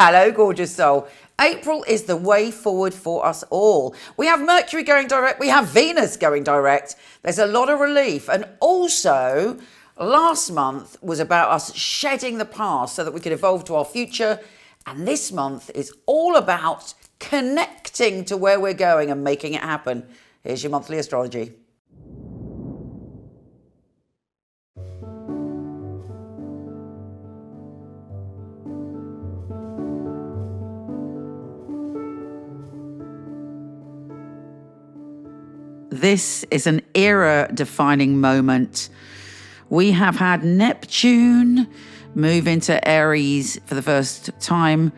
Hello, gorgeous soul. April is the way forward for us all. We have Mercury going direct. We have Venus going direct. There's a lot of relief. And also, last month was about us shedding the past so that we could evolve to our future. And this month is all about connecting to where we're going and making it happen. Here's your monthly astrology. This is an era-defining moment. We have had Neptune move into Aries for the first time.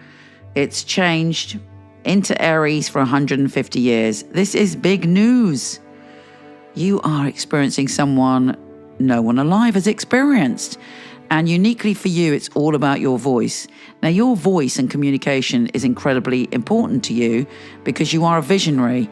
It's changed into Aries for 150 years. This is big news. You are experiencing someone no one alive has experienced. And uniquely for you, it's all about your voice. Now, your voice and communication is incredibly important to you because you are a visionary.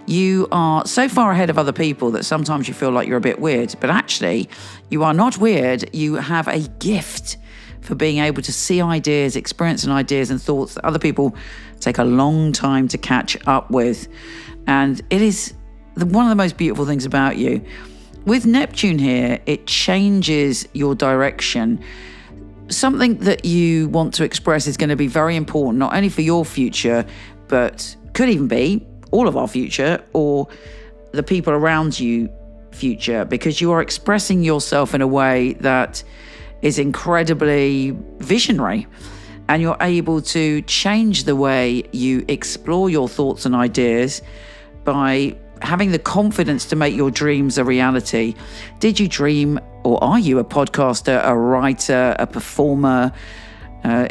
You are so far ahead of other people that sometimes you feel like you're a bit weird, but actually you are not weird. You have a gift for being able to see ideas, experiencing ideas and thoughts that other people take a long time to catch up with. And it is one of the most beautiful things about you. With Neptune here, it changes your direction. Something that you want to express is going to be very important, not only for your future, but could even be all of our future or the people around you future, because you are expressing yourself in a way that is incredibly visionary, and you're able to change the way you explore your thoughts and ideas by having the confidence to make your dreams a reality. Did you dream, or are you a podcaster, a writer, a performer,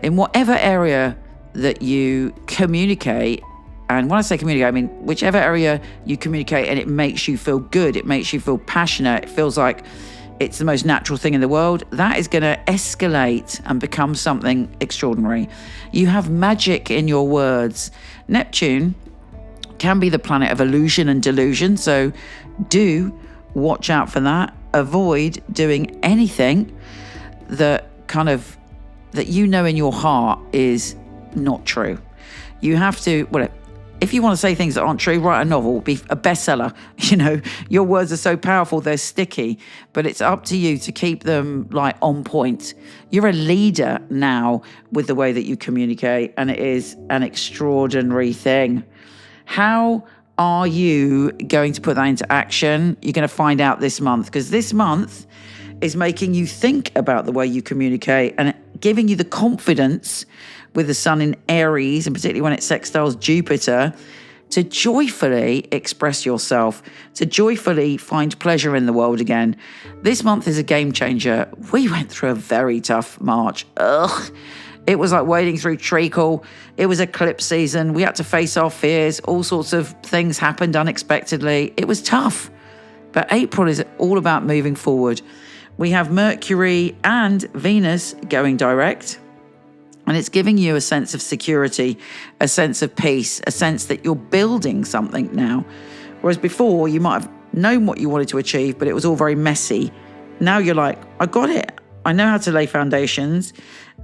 in whatever area that you communicate? And when I say communicate, I mean whichever area you communicate and it makes you feel good, it makes you feel passionate, it feels like it's the most natural thing in the world, that is going to escalate and become something extraordinary. You have magic in your words. Neptune can be the planet of illusion and delusion, so do watch out for that. Avoid doing anything that you know in your heart is not true. You have to, if you want to say things that aren't true, write a novel, be a bestseller. You know, your words are so powerful, they're sticky, but it's up to you to keep them on point. You're a leader now with the way that you communicate, and it is an extraordinary thing. How are you going to put that into action? You're going to find out this month, because this month is making you think about the way you communicate and giving you the confidence with the sun in Aries, and particularly when it sextiles Jupiter, to joyfully express yourself, to joyfully find pleasure in the world again. This month is a game changer. We went through a very tough March. It was like wading through treacle. It was eclipse season. We had to face our fears. All sorts of things happened unexpectedly. It was tough. But April is all about moving forward. We have Mercury and Venus going direct. And it's giving you a sense of security, a sense of peace, a sense that you're building something now. Whereas before, you might have known what you wanted to achieve, but it was all very messy. Now you're like, I got it. I know how to lay foundations.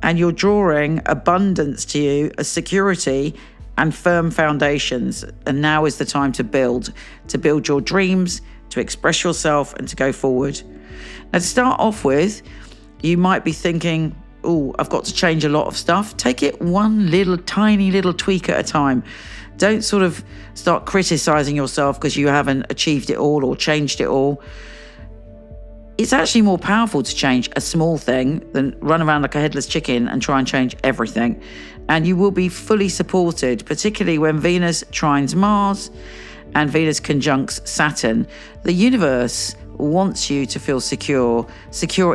And you're drawing abundance to you, a security and firm foundations. And now is the time to build your dreams, to express yourself and to go forward. Now, to start off with, you might be thinking, I've got to change a lot of stuff. Take it one tiny little tweak at a time. Don't sort of start criticizing yourself because you haven't achieved it all or changed it all. It's actually more powerful to change a small thing than run around like a headless chicken and try and change everything. And you will be fully supported, particularly when Venus trines Mars and Venus conjuncts Saturn. The universe wants you to feel secure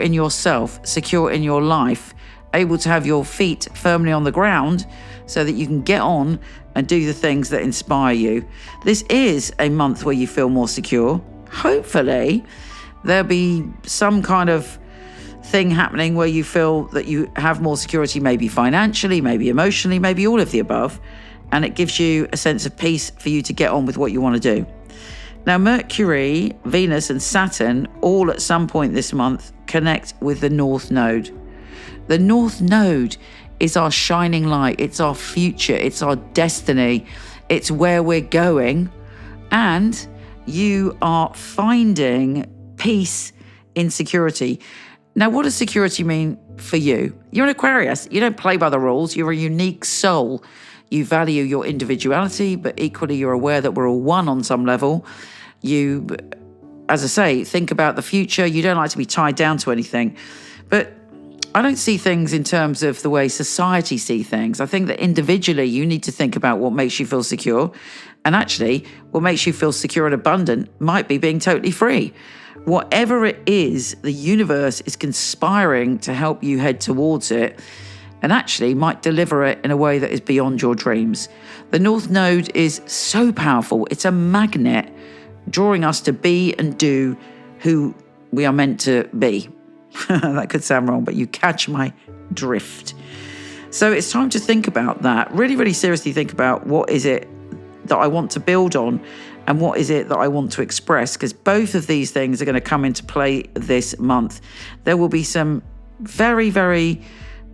in yourself, secure in your life, able to have your feet firmly on the ground so that you can get on and do the things that inspire you. This is a month where you feel more secure. Hopefully, there'll be some kind of thing happening where you feel that you have more security, maybe financially, maybe emotionally, maybe all of the above. And it gives you a sense of peace for you to get on with what you want to do. Now, Mercury, Venus and Saturn all at some point this month connect with the North Node. The North Node is our shining light. It's our future. It's our destiny. It's where we're going. And you are finding peace in security. Now, what does security mean for you? You're an Aquarius. You don't play by the rules. You're a unique soul. You value your individuality, but equally you're aware that we're all one on some level. You, as I say, think about the future. You don't like to be tied down to anything. But I don't see things in terms of the way society see things. I think that individually you need to think about what makes you feel secure. And actually, what makes you feel secure and abundant might be being totally free. Whatever it is, the universe is conspiring to help you head towards it, and actually might deliver it in a way that is beyond your dreams. The North Node is so powerful. It's a magnet drawing us to be and do who we are meant to be. That could sound wrong, but you catch my drift. So it's time to think about that. Really, really seriously think about what is it that I want to build on and what is it that I want to express, because both of these things are going to come into play this month. There will be some very, very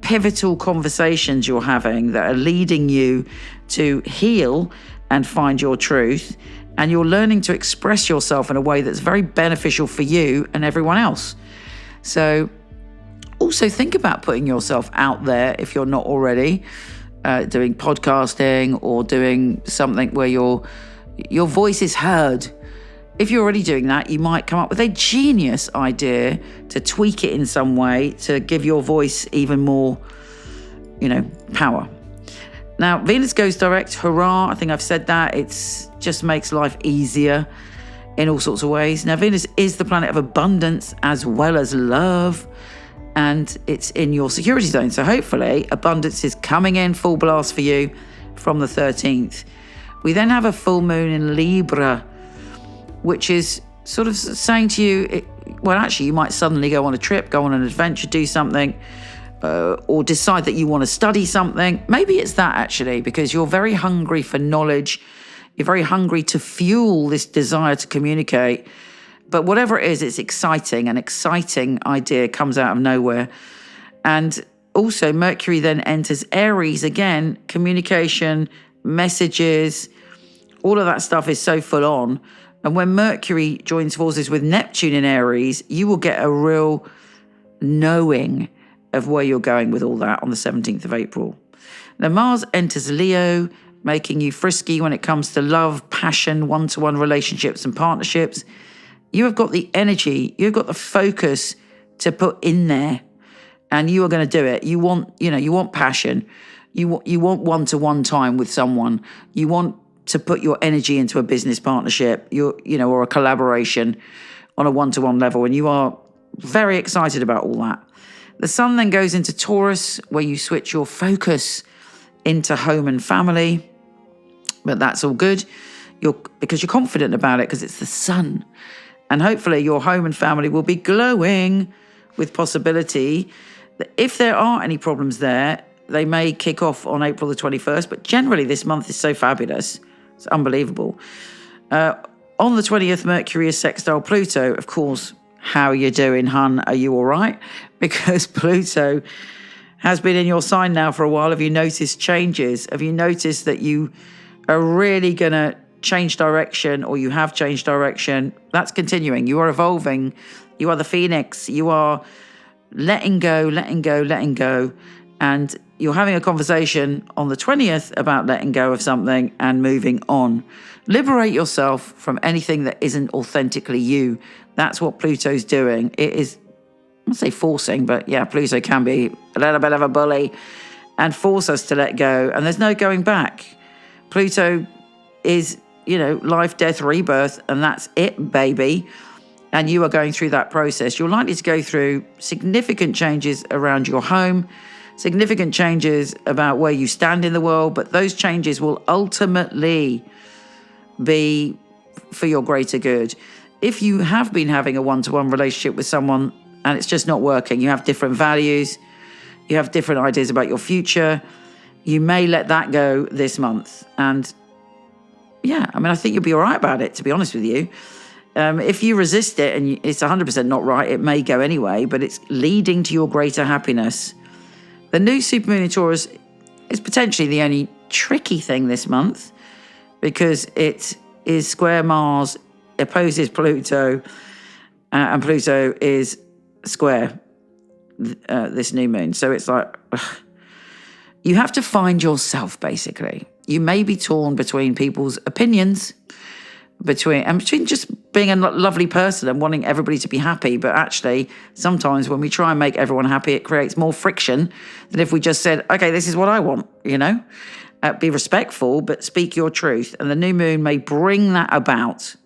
pivotal conversations you're having that are leading you to heal and find your truth, and you're learning to express yourself in a way that's very beneficial for you and everyone else. So also think about putting yourself out there if you're not already, doing podcasting or doing something where your voice is heard. If you're already doing that, you might come up with a genius idea to tweak it in some way to give your voice even more, power. Now, Venus goes direct. Hurrah. I think I've said that. It just makes life easier in all sorts of ways. Now, Venus is the planet of abundance as well as love, and it's in your security zone. So hopefully abundance is coming in full blast for you from the 13th. We then have a full moon in Libra, which is sort of saying to you, you might suddenly go on a trip, go on an adventure, do something, or decide that you want to study something. Maybe it's that actually, because you're very hungry for knowledge. You're very hungry to fuel this desire to communicate. But whatever it is, it's exciting. An exciting idea comes out of nowhere. And also Mercury then enters Aries again, communication, messages, all of that stuff is so full on. And when Mercury joins forces with Neptune in Aries, you will get a real knowing of where you're going with all that on the 17th of April. Now, Mars enters Leo, making you frisky when it comes to love, passion, one-to-one relationships and partnerships. You have got the energy, you've got the focus to put in there, and you are going to do it. You want passion. You want one-to-one time with someone. You want to put your energy into a business partnership, or a collaboration on a one-to-one level, and you are very excited about all that. The Sun then goes into Taurus, where you switch your focus into home and family, but that's all good. Because you're confident about it, because it's the Sun, and hopefully your home and family will be glowing with possibility that if there are any problems there, they may kick off on April the 21st, but generally this month is so fabulous. It's unbelievable. On the 20th, Mercury is sextile Pluto. Of course, how are you doing, hun? Are you all right? Because Pluto has been in your sign now for a while. Have you noticed changes? Have you noticed that you are really going to change direction, or you have changed direction? That's continuing. You are evolving. You are the phoenix. You are letting go. And you're having a conversation on the 20th about letting go of something and moving on. Liberate yourself from anything that isn't authentically you. That's what Pluto's doing. It is, I won't say forcing, but yeah, Pluto can be a little bit of a bully and force us to let go. And there's no going back. Pluto is, life, death, rebirth, and that's it, baby. And you are going through that process. You're likely to go through significant changes around your home, significant changes about where you stand in the world, but those changes will ultimately be for your greater good. If you have been having a one-to-one relationship with someone and it's just not working, you have different values, you have different ideas about your future, you may let that go this month. And yeah, I think you'll be all right about it, to be honest with you. If you resist it and it's 100% not right, it may go anyway, but it's leading to your greater happiness. The new supermoon in Taurus is potentially the only tricky thing this month because it is square Mars, opposes Pluto, and Pluto is square this new moon. So it's like, you have to find yourself, basically. You may be torn between people's opinions, between just being a lovely person and wanting everybody to be happy. But actually, sometimes when we try and make everyone happy, it creates more friction than if we just said, okay, this is what I want, be respectful, but speak your truth. And the new moon may bring that about.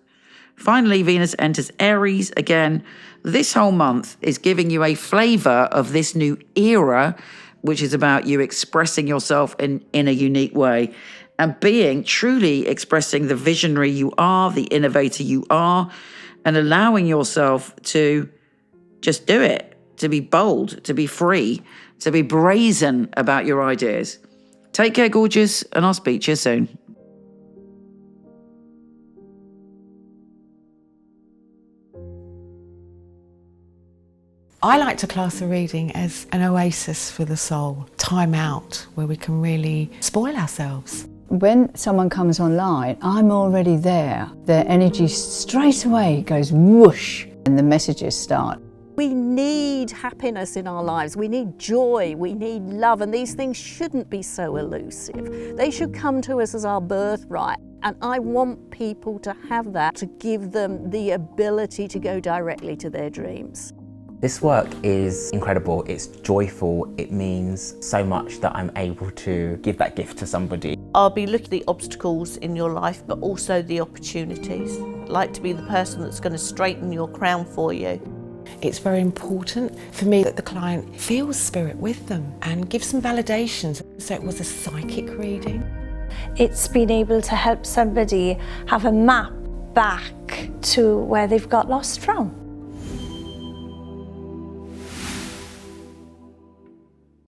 Finally, Venus enters Aries again. This whole month is giving you a flavor of this new era, which is about you expressing yourself in a unique way and truly expressing the visionary you are, the innovator you are, and allowing yourself to just do it, to be bold, to be free, to be brazen about your ideas. Take care, gorgeous, and I'll speak to you soon. I like to class a reading as an oasis for the soul, time out where we can really spoil ourselves. When someone comes online, I'm already there. Their energy straight away goes whoosh and the messages start. We need happiness in our lives, we need joy, we need love, and these things shouldn't be so elusive. They should come to us as our birthright. And I want people to have that, to give them the ability to go directly to their dreams. This work is incredible, it's joyful, it means so much that I'm able to give that gift to somebody. I'll be looking at the obstacles in your life, but also the opportunities. I'd like to be the person that's going to straighten your crown for you. It's very important for me that the client feels spirit with them and gives some validations. So it was a psychic reading. It's been able to help somebody have a map back to where they've got lost from.